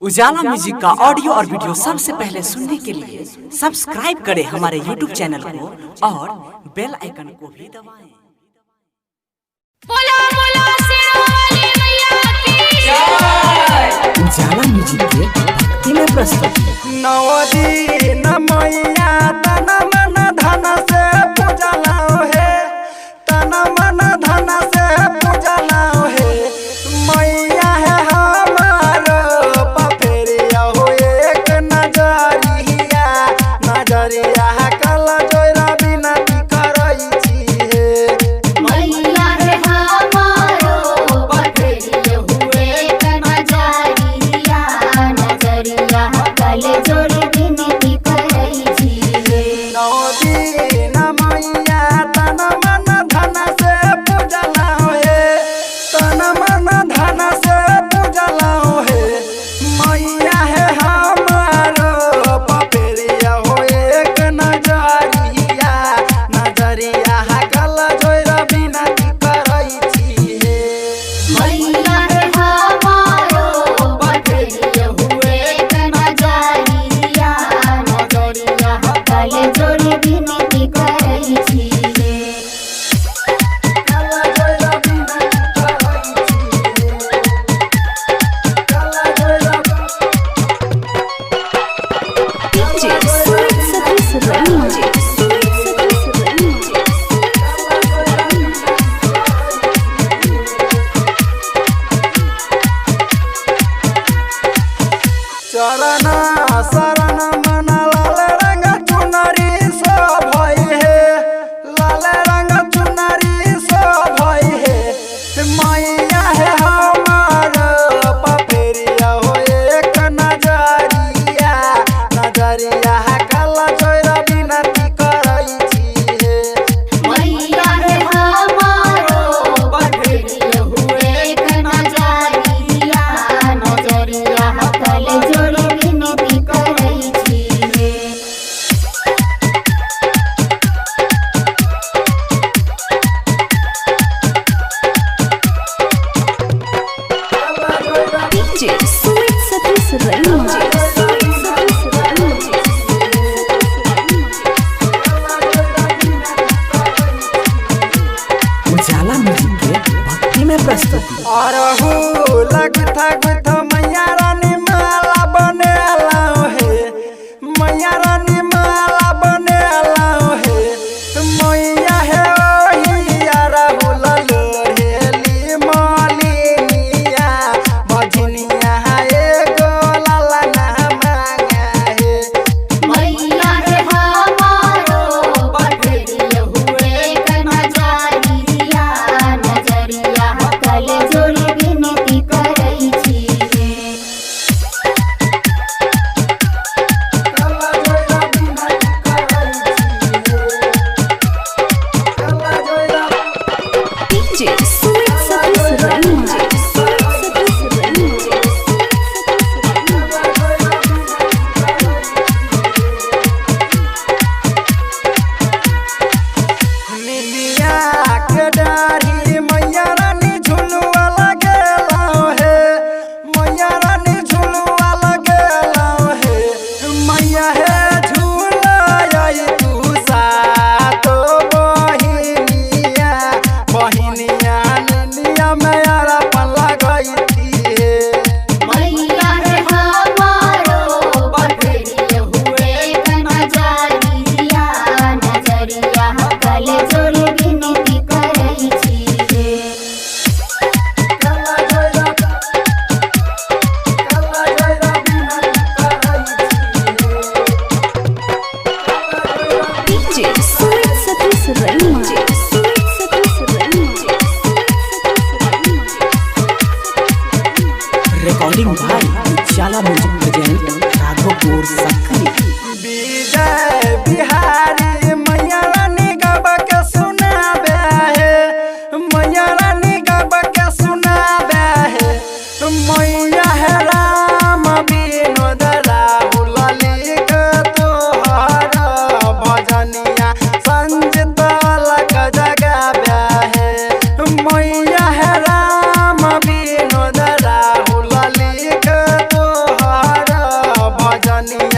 उजाला म्यूजिक का ऑडियो और वीडियो सबसे पहले सुनने के लिए सब्सक्राइब करें हमारे यूट्यूब चैनल को और बेल आइकन को भी दबाएं। बोलो बोलो शेरावाली मैया की जय। उजाला म्यूजिक के भक्ति में प्रस्तुति। नवदी न मैया तन मन धन से पूजलाओ है, तन मन धन से पूजलाओ है। मैया है हमारो पफेरिया हो एक नजरिया, नजरिया कल जोरा बिनती करई छी हे। मैया रे हमारो पफेरिया हुए एक नजरिया, नजरिया कल जोड़ी बिनती करई छी हे। नवदी न मैया तन मन धन से पूजलाओ है, तन मन धन से पूजलाओ है। मैया है हमारो पफेरिया हो एक नजरिया, नजरिया कल जोरा बिनती करई छी हे। मैया रे हमारो पफेरिया हुए एक नजरिया, नजरिया कल जोड़ी बिनती करई छी हे। कल जोरा बिनती करई छी हे। कल जोरा DJ Sweet Satish Range. Sweet Satish Range. चरण शरण मन लाल रंग चुनरी सो भई है, लाल रंग चुनरी सो भई है। मैया है हमार पफेरिया हो एक नजरिया, नजरिया कल जोरा बिनती करई छी हे। मैया रे हमारो पफेरिया हुए एक नजरिया, नजरिया कल जोड़ी बिनती करई छी हे। DJ Sweet Satish Range. Sweet Satish Range. उजाला म्यूजिक के भक्ति में प्रस्तुति। अरहू लगथा गुथ मैया रानी माला बनेलाओ है, मैया रानी माला बनेलाओ है। मैया है ओही अरहू ललोहेली मालिनिया, भजनिया एगो लाला ना मांगा है। मैया रे हमारो पफेरिया हुए एक नजरिया, नजरिया कल जोड़ी बिनती करई छी हे। कल जोरा बिनती करई छी हे। कल जोरा DJ Sweet Satish Range. Sweet Satish Range. निलिया के डारी मैया रानी झुलुआ लगेलाओ है, मैया रानी झुलुआ लगेलाओ है। मैया है झूलाई तू सातो बहिनिया, बहिनिया निलिया मैया पन लगई थी हे। मैया रे हमारो पफेरिया हुए एक नजरिया, नजरिया कल जोड़ी बिनती करई छी हे। कल जोरा बिनती करई छी हे। DJ Sweet Satish Range. Sweet Satish Range. Recording by Ujala music present Raghopur Sakri. Vijay Bihari मैया रानी गब के सुनाबे है, मैया रानी गब के सुनाबे है। मैया है राम विनोद राहुल लिख तोहर भजनिया संजित लग जगाबे है। मैया है राम विनोद राहुल लिख तोहर चरनिया